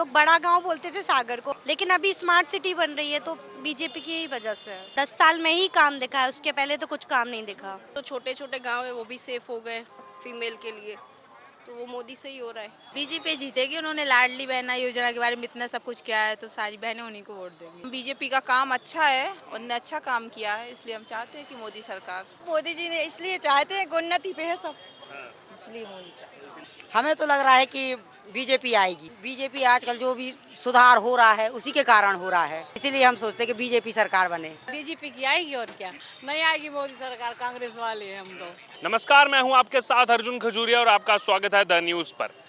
लोग बड़ा गांव बोलते थे सागर को, लेकिन अभी स्मार्ट सिटी बन रही है तो बीजेपी की ही वजह से है। 10 साल में ही काम दिखा है, उसके पहले तो कुछ काम नहीं दिखा। तो छोटे छोटे गांव है वो भी सेफ हो गए फीमेल के लिए, तो वो मोदी से ही हो रहा है। बीजेपी जीतेगी, उन्होंने लाडली बहना योजना के बारे में इतना सब कुछ किया है तो सारी बहनें उन्हीं को वोट देंगी। बीजेपी का काम अच्छा है, उन्होंने अच्छा काम किया है, इसलिए हम चाहते हैं कि मोदी सरकार। मोदी जी ने इसलिए चाहते हैं, उन्नति पे है सब, इसलिए मोदी चाहते हैं। हमें तो लग रहा है कि बीजेपी आएगी। बीजेपी आजकल जो भी सुधार हो रहा है उसी के कारण हो रहा है, इसीलिए हम सोचते हैं कि बीजेपी सरकार बने। बीजेपी की आएगी और क्या, नहीं आएगी मोदी सरकार, कांग्रेस वाले हैं हम तो। नमस्कार, मैं हूं आपके साथ अर्जुन खजूरिया और आपका स्वागत है द न्यूज़ पर।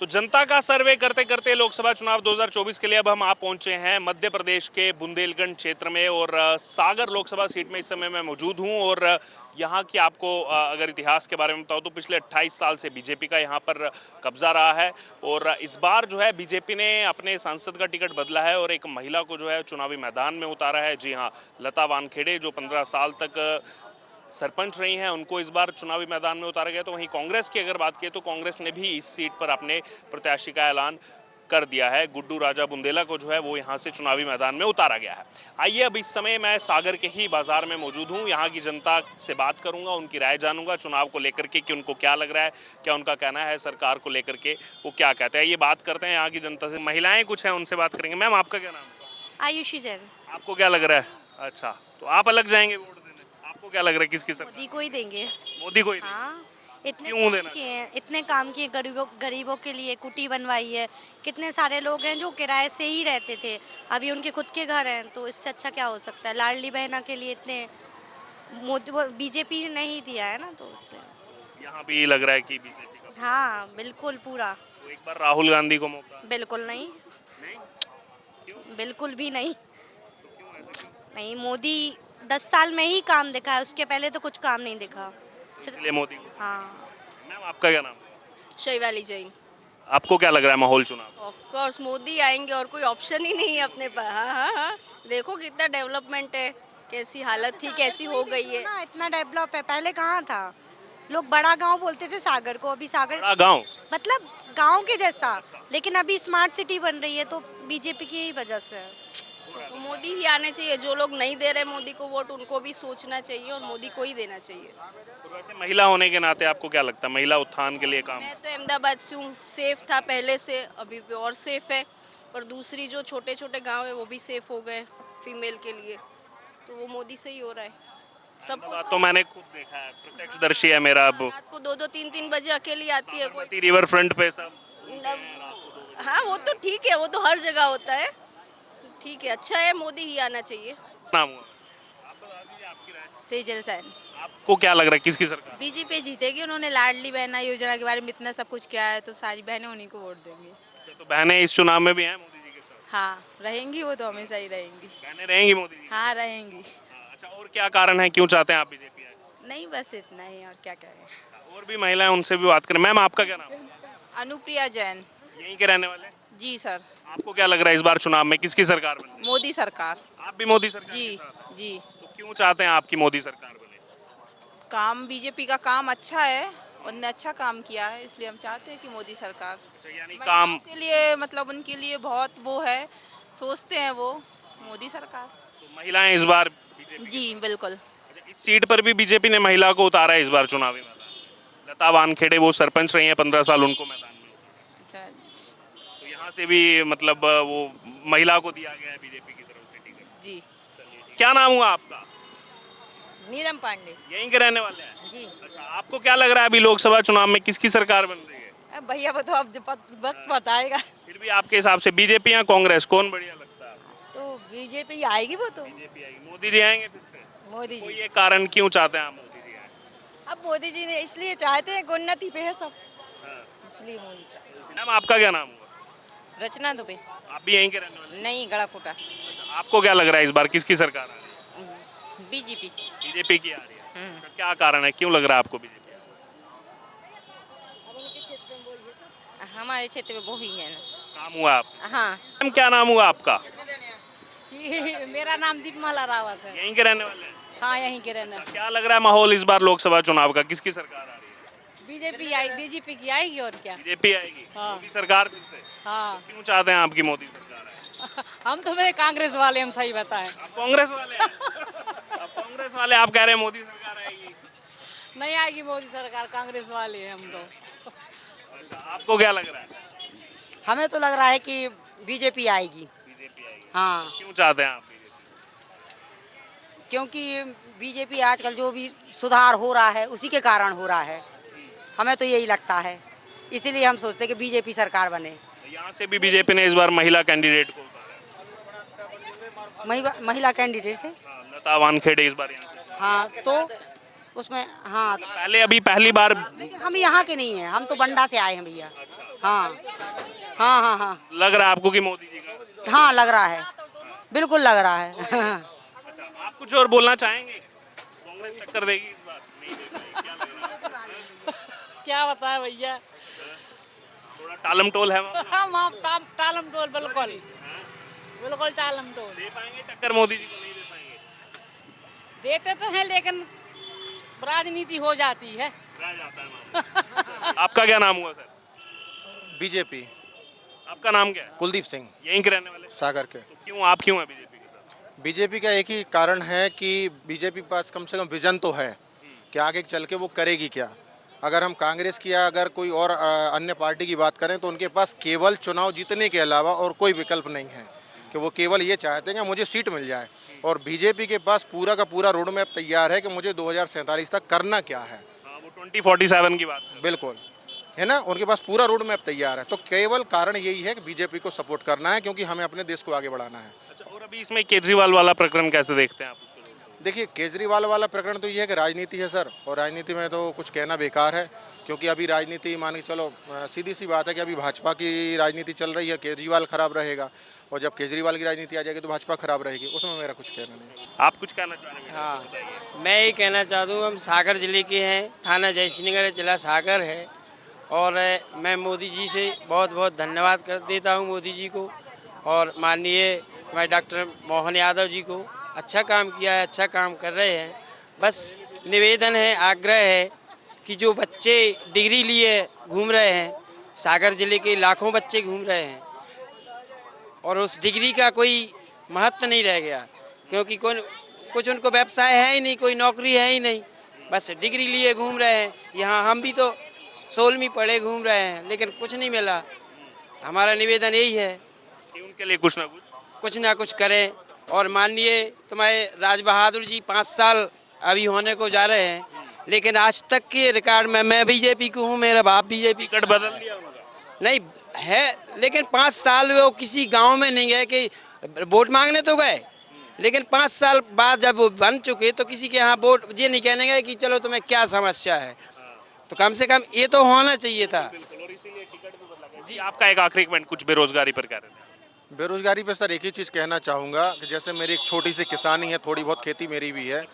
तो जनता का सर्वे करते करते लोकसभा चुनाव 2024 के लिए अब हम आ पहुंचे हैं मध्य प्रदेश के बुंदेलखंड क्षेत्र में और सागर लोकसभा सीट में इस समय मैं मौजूद हूं। और यहाँ की आपको अगर इतिहास के बारे में बताऊं तो पिछले 28 साल से बीजेपी का यहाँ पर कब्जा रहा है। और इस बार जो है बीजेपी ने अपने सांसद का टिकट बदला है और एक महिला को जो है चुनावी मैदान में उतारा है। जी हाँ, लता वानखेड़े जो 15 साल तक सरपंच रही हैं, उनको इस बार चुनावी मैदान में उतारा गया। तो वहीं कांग्रेस की अगर बात करें तो कांग्रेस ने भी इस सीट पर अपने प्रत्याशी का ऐलान कर दिया है। गुड्डू राजा बुंदेला को जो है वो यहाँ से चुनावी मैदान में उतारा गया है। आइए, अब इस समय मैं सागर के ही बाजार में मौजूद हूँ, यहाँ की जनता से बात करूँगा, उनकी राय जानूंगा चुनाव को लेकर के कि उनको क्या लग रहा है, क्या उनका कहना है सरकार को लेकर के, वो क्या कहते हैं। ये बात करते हैं यहाँ की जनता से। महिलाएं कुछ हैं, उनसे बात करेंगे। मैम, आपका क्या नाम है? आयुषी जैन। आपको क्या लग रहा है? अच्छा, तो आप अलग जाएंगे वोट देने? आपको क्या लग रहा है किसकी सरकार? मोदी को ही देंगे। मोदी को ही देंगे? हाँ, इतने क्यों काम देना? किए हैं, इतने काम किए गरीबों के लिए, कुटी बनवाई है। कितने सारे लोग हैं जो किराए से ही रहते थे, अभी उनके खुद के घर हैं, तो इससे अच्छा क्या हो सकता है। लाडली बहना के लिए इतने मोदी बीजेपी ने ही दिया है ना, तो इसलिए यहाँ भी लग रहा है कि बीजेपी का। हाँ बिल्कुल पूरा। तो एक बार राहुल गांधी को मौका? बिल्कुल नहीं, नहीं? बिल्कुल भी नहीं। नहीं, मोदी 10 साल में ही काम दिखा है, उसके पहले तो कुछ काम नहीं दिखा। इसलिए मोदी को। हाँ। मैम, आपका क्या नाम है? शैवाली जैन। आपको क्या लग रहा है माहौल चुनाव? ऑफ कोर्स मोदी आएंगे और कोई ऑप्शन ही नहीं है अपने पास। हाँ हाँ हाँ, देखो कितना डेवलपमेंट है, कैसी हालत थी, कैसी हो गई है ना, इतना डेवलप है। पहले कहाँ था, लोग बड़ा गांव बोलते थे सागर को, अभी सागर बड़ा गांव मतलब गांव के जैसा, लेकिन अभी स्मार्ट सिटी बन रही है तो बीजेपी की ही वजह से है। तो मोदी ही आने चाहिए। जो लोग नहीं दे रहे मोदी को वोट, उनको भी सोचना चाहिए और मोदी को ही देना चाहिए। तो वैसे महिला होने के नाते आपको क्या लगता है महिला उत्थान के लिए काम? मैं तो अहमदाबाद से हूँ, सेफ था पहले से, अभी भी और सेफ है। और दूसरी जो छोटे छोटे गांव है वो भी सेफ हो गए फीमेल के लिए, तो वो मोदी से ही हो रहा है। सबको तो मैंने खुद देखा है, प्रत्यक्षदर्शी है मेरा। अब रात को 2-2 3-3 बजे अकेली आती है कोई। रिवर फ्रंट पे सब। हाँ वो तो ठीक है, वो तो हर जगह होता है, ठीक है, अच्छा है, मोदी ही आना चाहिए। नाम हुआ? सेजल सैन। आपको क्या लग रहा है किसकी सरकार? बीजेपी जीतेगी, उन्होंने लाडली बहना योजना के बारे में इतना सब कुछ किया है तो सारी बहनें उन्हीं को वोट देंगी। अच्छा, तो बहनें इस चुनाव में भी हैं मोदी जी के साथ? हाँ रहेंगी, वो तो हमेशा ही रहेंगी। बहनें रहेंगी मोदी जी? हाँ रहेंगी। हाँ, अच्छा, और क्या कारण है, क्यों चाहते हैं आप बीजेपी आए? नहीं बस इतना ही, और क्या कहें। और भी महिलाएं, उनसे भी बात करें। मैम, आपका क्या नाम है? अनुप्रिया जैन। यहीं के रहने वाले? जी सर। आपको क्या लग रहा है इस बार चुनाव में किसकी सरकार बने? मोदी सरकार। आप भी मोदी सरकार जी के साथ? जी। तो क्यों चाहते हैं आपकी मोदी सरकार बने? काम बीजेपी का काम अच्छा है, उन्होंने अच्छा काम किया है, इसलिए हम चाहते हैं कि मोदी सरकार। अच्छा, यानी महिलाओं काम। के लिए मतलब उनके लिए बहुत वो है, सोचते हैं वो, मोदी सरकार। तो महिलाएं इस बार बीजेपी? जी बिल्कुल। अच्छा, इस सीट पर भी बीजेपी ने महिला को उतारा है इस बार चुनावी मैदान। लता वानखेड़े वो सरपंच रही हैं 15 साल, उनको मैदान में। अच्छा तो यहाँ से भी मतलब वो महिला को दिया गया है बीजेपी की तरफ से टिकट। जी। क्या नाम हुआ आपका? नीलम पांडे। यहीं के रहने वाले हैं? जी। अच्छा, आपको क्या लग रहा है अभी लोकसभा चुनाव में किसकी सरकार बन रही है? अब भैया वो तो अब वक्त बताएगा। फिर भी आपके हिसाब से बीजेपी या कांग्रेस, कौन बढ़िया लगता है? तो बीजेपी आएगी, वो तो बीजेपी आएगी। मोदी जी आएंगे फिर से? मोदी कोई जी। ये कारण क्यों चाहते हैं आप मोदी जी आए? अब मोदी जी ने इसलिए चाहते हैं, उन्नति पे है सब, इसलिए मोदी चाहते हैं। मैम, आपका क्या नाम हुआ? रचना दुबे। आप भी यहीं के रहने वाले हैं? नहीं, गड़ाकोटा। अच्छा, आपको क्या लग रहा है इस बार किसकी सरकार आ रही है? बीजेपी। बीजेपी की आ रही है। अच्छा, क्या कारण है, क्यों लग रहा है आपको बीजेपी? हमारे क्षेत्र में वो ही है ना। काम हुआ आप? हाँ। मैम, क्या नाम हुआ आपका? जी, मेरा नाम दीपमाला रावत है। यहीं के रहने वाले हैं? हाँ, यहीं के रहना। क्या लग रहा है माहौल इस बार लोकसभा चुनाव का, किसकी सरकार आ रही है? बीजेपी की आएगी और क्या। बीजेपी आएगी, हाँ। मोदी सरकार फिर से। हाँ क्यों चाहते हैं आपकी मोदी सरकार आए? हम तो मेरे कांग्रेस वाले, हम सही बताएं। आप कांग्रेस वाले हैं? आप कांग्रेस वाले, आप कह रहे हैं मोदी सरकार आएगी। नहीं आएगी मोदी सरकार, कांग्रेस वाले हैं हम तो। अच्छा, आपको क्या लग रहा है? हमें तो लग रहा है कि बीजेपी आएगी। बीजेपी आएगी। हाँ, क्यों चाहते हैं आप बीजेपी? क्योंकि बीजेपी आजकल जो भी सुधार हो रहा है उसी के कारण हो रहा है। हमें तो यही लगता है, इसीलिए हम सोचते हैं कि बीजेपी सरकार बने। यहाँ से भी बीजेपी ने इस बार महिला कैंडिडेट को उतारा महिला कैंडिडेट से। है। हाँ, लता वानखेड़े इस बार यहाँ से। हाँ, तो उसमें हाँ, पहले अभी पहली बार लेकिन हम यहाँ के नहीं हैं, हम तो बंडा से आए हैं भैया। हाँ हाँ हाँ हाँ लग रहा है आपको कि मोदी जी का? हाँ, लग रहा है, बिल्कुल लग रहा है। अच्छा, आप कुछ और बोलना चाहेंगे? कांग्रेस टक्कर देगी इस बार? नहीं दे पाएगी, क्या लग रहा है? क्या बताएं भैया। थोड़ा टालम टोल है वहाँ। हम टालम टोल, बिल्कुल बिल्कुल टालम टोल। दे पाएंगे टक्कर मोदी जी को? नहीं दे पाएंगे। देते तो हैं लेकिन राजनीति हो जाती है। रह जाता है मामला। आपका क्या नाम हुआ सर? बीजेपी। आपका नाम क्या है? कुलदीप सिंह, यहीं के रहने वाले? सागर के। तो क्यों, आप क्यों हैं बीजेपी के साथ? बीजेपी का एक ही कारण है कि बीजेपी के पास कम से कम विजन तो है कि आगे चल के वो करेगी क्या। अगर हम कांग्रेस की या अगर कोई और अन्य पार्टी की बात करें तो उनके पास केवल चुनाव जीतने के अलावा और कोई विकल्प नहीं है, कि वो केवल ये चाहते हैं कि मुझे सीट मिल जाए। और बीजेपी के पास पूरा का पूरा रोड मैप तैयार है कि मुझे 2047 तक करना क्या है। हाँ, वो 2047 की बात है। बिल्कुल, है ना, उनके पास पूरा रोड मैप तैयार है। तो केवल कारण यही है कि बीजेपी को सपोर्ट करना है, क्योंकि हमें अपने देश को आगे बढ़ाना है। अच्छा, और अभी इसमें केजरीवाल वाला प्रकरण कैसे देखते हैं आप उसको? देखिए, केजरीवाल वाला प्रकरण तो ये है कि राजनीति है सर, और राजनीति में तो कुछ कहना बेकार है, क्योंकि अभी राजनीति मान के चलो, सीधी सी बात है कि अभी भाजपा की राजनीति चल रही है, केजरीवाल खराब रहेगा, और जब केजरीवाल की राजनीति आ जाएगी तो भाजपा खराब रहेगी। उसमें मेरा कुछ कहना नहीं। आप कुछ कहना चाहेंगे? हाँ, मैं ये कहना चाहता हूँ, हम सागर ज़िले के हैं, थाना जयश्रीनगर, जिला सागर है, और मैं मोदी जी से बहुत बहुत धन्यवाद कर देता हूँ मोदी जी को, और माननीय हमारे डॉक्टर मोहन यादव जी को। अच्छा काम किया है, अच्छा काम कर रहे हैं। बस निवेदन है, आग्रह है कि जो बच्चे डिग्री लिए घूम रहे हैं, सागर ज़िले के लाखों बच्चे घूम रहे हैं, और उस डिग्री का कोई महत्व नहीं रह गया, क्योंकि कुछ उनको व्यवसाय है ही नहीं, कोई नौकरी है ही नहीं, बस डिग्री लिए घूम रहे हैं। यहाँ हम भी तो 16वीं पढ़े घूम रहे हैं, लेकिन कुछ नहीं मिला। हमारा निवेदन यही है कि उनके लिए कुछ ना कुछ करें। और माननीय तुम्हारे राज बहादुर जी 5 साल अभी होने को जा रहे हैं, लेकिन आज तक के रिकॉर्ड में, मैं बीजेपी को हूँ, मेरा बाप बीजेपी टिकट बदल दिया उनका? नहीं है, लेकिन 5 साल वो किसी गांव में नहीं गए कि वोट मांगने तो गए, लेकिन 5 साल बाद जब वो बन चुके तो किसी के यहाँ वोट ये नहीं कहने गए कि चलो तुम्हें क्या समस्या है। तो कम से कम ये तो होना चाहिए था। और इसीलिए टिकट भी बदला गया। जी, आपका एक आखिरी कमेंट कुछ बेरोजगारी पर कह रहे थे? बेरोजगारी पे सर एक ही चीज़ कहना चाहूँगा कि जैसे मेरी एक छोटी सी किसानी है, थोड़ी बहुत खेती मेरी भी है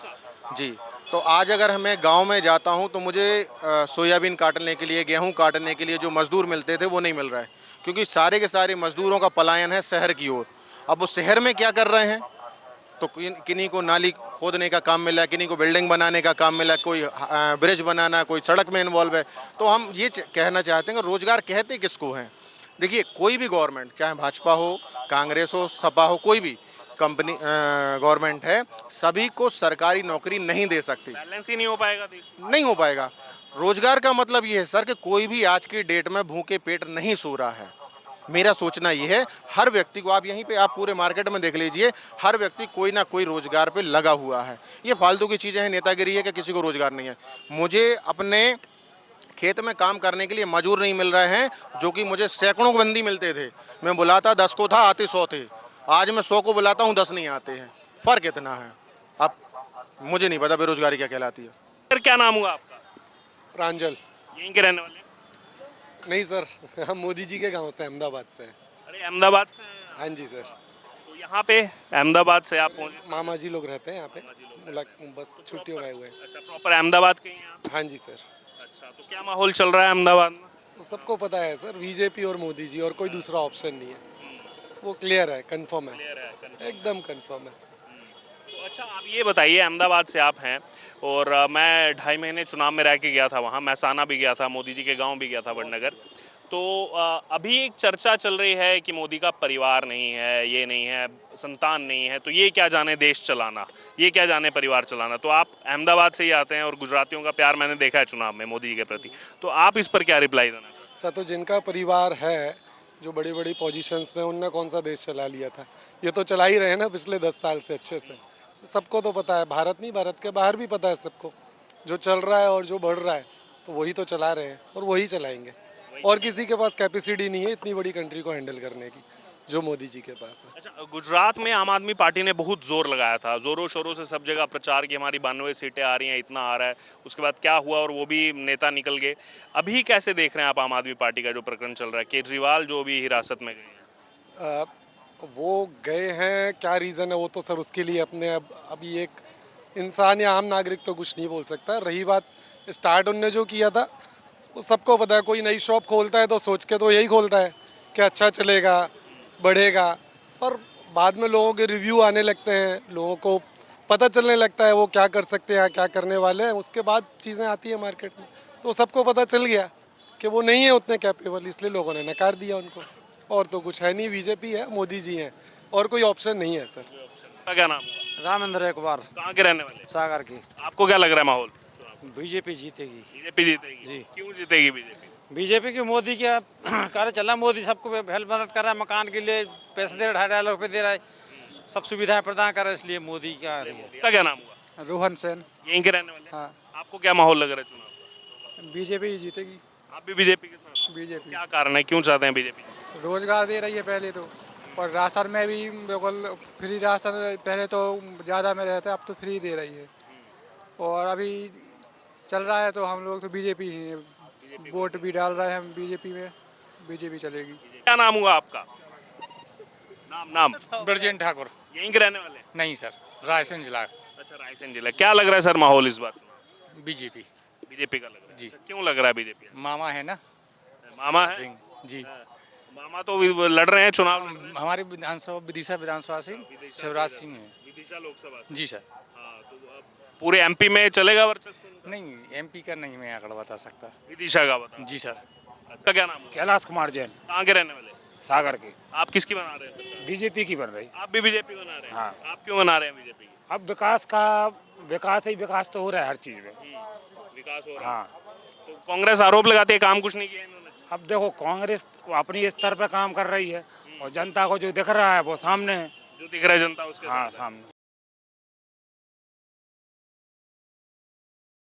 जी। तो आज अगर मैं गांव में जाता हूं तो मुझे सोयाबीन काटने के लिए, गेहूं काटने के लिए जो मजदूर मिलते थे वो नहीं मिल रहा है, क्योंकि सारे के सारे मजदूरों का पलायन है शहर की ओर। अब वो शहर में क्या कर रहे हैं, तो किन्हीं को नाली खोदने का काम मिला है, किन्हीं को बिल्डिंग बनाने का काम मिला है, कोई ब्रिज बनाना, कोई सड़क में इन्वॉल्व है। तो हम ये कहना चाहते हैं कि रोजगार कहते किसको हैं। देखिए, कोई भी गवर्नमेंट, चाहे भाजपा हो, कांग्रेस हो, सपा हो, कोई भी कंपनी गवर्नमेंट है, सभी को सरकारी नौकरी नहीं दे सकती। बैलेंस ही नहीं हो पाएगा देश में। नहीं हो पाएगा। रोजगार का मतलब ये है सर कि कोई भी आज की डेट में भूखे पेट नहीं सो रहा है। मेरा सोचना ये है, हर व्यक्ति को, आप यहीं पे आप पूरे मार्केट में देख लीजिए, हर व्यक्ति कोई ना कोई रोजगार पे लगा हुआ है। ये फालतू की चीज़ें हैं, नेतागिरी है कि किसी को रोजगार नहीं है। मुझे अपने खेत में काम करने के लिए मजदूर नहीं मिल रहे हैं, जो कि मुझे सैकड़ों बंदी मिलते थे। मैं बुलाता 10 को था, आते 100 थे। आज मैं 100 को बुलाता हूँ, 10 नहीं आते हैं। फ़र्क इतना है। अब मुझे नहीं पता बेरोजगारी क्या कहलाती है। सर, क्या नाम हुआ आपका? प्रांजल। यहीं के रहने वाले? नहीं सर, हम मोदी जी के गांव से, अहमदाबाद से। अरे, अहमदाबाद से? हाँ जी सर। तो यहाँ पे अहमदाबाद से आप पहुँचे? मामा जी लोग रहते हैं यहाँ पे, बस छुट्टियों गए हुए। अच्छा, प्रॉपर अहमदाबाद के ही हैं आप? हाँ जी सर। अच्छा, तो क्या माहौल चल रहा है अहमदाबाद में? तो सबको पता है सर, बीजेपी और मोदी जी, और कोई दूसरा ऑप्शन नहीं है। वो क्लियर है, कंफर्म है, एकदम कंफर्म है। तो अच्छा आप ये बताइए, अहमदाबाद से आप हैं और मैं 2.5 महीने चुनाव में रह के गया था वहाँ, मैसाना भी गया था, मोदी जी के गांव भी गया था वडनगर। तो अभी एक चर्चा चल रही है कि मोदी का परिवार नहीं है, ये नहीं है, संतान नहीं है, तो ये क्या जाने देश चलाना, ये क्या जाने परिवार चलाना। तो आप अहमदाबाद से ही आते हैं और गुजरातियों का प्यार मैंने देखा है चुनाव में मोदी जी के प्रति, तो आप इस पर क्या रिप्लाई देना चाहते हैं? सर तो जिनका परिवार है, जो बड़ी बड़ी पोजीशंस में, उनने कौन सा देश चला लिया था? ये तो चला ही रहे हैं ना पिछले 10 साल से अच्छे से। तो सबको तो पता है, भारत नहीं, भारत के बाहर भी पता है सबको, जो चल रहा है और जो बढ़ रहा है तो वही तो चला रहे हैं और वही चलाएंगे। और किसी के पास कैपेसिटी नहीं है इतनी बड़ी कंट्री को हैंडल करने की जो मोदी जी के पास है। अच्छा, गुजरात में आम आदमी पार्टी ने बहुत जोर लगाया था, जोरों शोरों से सब जगह प्रचार की हमारी 92 सीटें आ रही हैं, इतना आ रहा है। उसके बाद क्या हुआ और वो भी नेता निकल गए। अभी कैसे देख रहे हैं आप आम आदमी पार्टी का जो प्रकरण चल रहा है, केजरीवाल जो भी हिरासत में गए हैं? वो गए हैं, क्या रीज़न है वो तो सर उसके लिए अपने अभी एक इंसान या आम नागरिक तो कुछ नहीं बोल सकता। रही बात स्टार्ट उनने जो किया था वो सबको पता है, कोई नई शॉप खोलता है तो सोच के तो यही खोलता है कि अच्छा चलेगा, बढ़ेगा, पर बाद में लोगों के रिव्यू आने लगते हैं, लोगों को पता चलने लगता है वो क्या कर सकते हैं, क्या करने वाले हैं, उसके बाद चीज़ें आती है मार्केट में। तो सबको पता चल गया कि वो नहीं है उतने कैपेबल, इसलिए लोगों ने नकार दिया उनको। और तो कुछ है नहीं, बीजेपी है, मोदी जी हैं, और कोई ऑप्शन नहीं है सर। आपका क्या नाम है? रामेंद्र एक बार कहाँ के रहने वाले? सागर की। आपको क्या लग रहा है माहौल? बीजेपी जीतेगी। बीजेपी जीतेगी जी। क्यों जीतेगी बीजेपी? बीजेपी की मोदी क्या कार्य चल रहा है, मोदी सबको हेल्प मदद कर रहा है, मकान के लिए पैसे दे रहा है, 2.5 रुपये दे रहा है, सब सुविधाएं प्रदान कर रहा है, इसलिए मोदी क्या आ रही है। आपका क्या नाम हुआ? रोहन सेन। यहीं के रहने वाले? हाँ। आपको क्या माहौल लग रहा है चुनाव का? बीजेपी जीतेगी। आप भी बीजेपी के साथ? बीजेपी क्या कारण है, क्यों चाहते हैं बीजेपी? रोजगार दे रही है पहले तो, और राशन में भी बिल्कुल फ्री राशन, पहले तो ज़्यादा में रहता है, अब तो फ्री दे रही है। और अभी चल रहा है तो हम लोग तो बीजेपी ही हैं, वोट भी डाल रहे हैं हम बीजेपी में, बीजेपी चलेगी। क्या नाम हुआ आपका? नाम? ब्रजेन ठाकुर। यहीं के रहने वाले? नहीं सर, रायसेन जिला। अच्छा, रायसेन जिला। क्या लग रहा है सर माहौल इस बार? बीजेपी। बीजेपी का लग रहा है जी। क्यों लग रहा है बीजेपी? मामा है ना, मामा है? सिंह जी। मामा तो लड़ रहे हैं चुनाव, हमारे विदिशा विधानसभा से शिवराज सिंह है। विदिशा लोकसभा से। जी सर। हाँ, तो अब पूरे एमपी में चलेगा वर्चस्व? नहीं, एमपी का नहीं मैं आंकड़ा बता सकता। विदिशा का बता। जी सर। अच्छा, क्या नाम है? कैलाश कुमार जैन। कहाँ के रहने वाले? सागर के। आप किसकी बना रहे हैं? बीजेपी की बन रही। आप भी बीजेपी बना रहे हैं? हाँ। आप क्यों बना रहे हैं बीजेपी? अब विकास तो हो रहा है हर चीज में। विकास हो रहा है। हाँ। तो कांग्रेस आरोप लगाती है काम कुछ नहीं किया इन्होंने। अब देखो कांग्रेस अपनी स्तर पर काम कर रही है और जनता को जो दिख रहा है वो सामने है। जो दिख रहा है जनता उसके हाँ साथ है। सामने।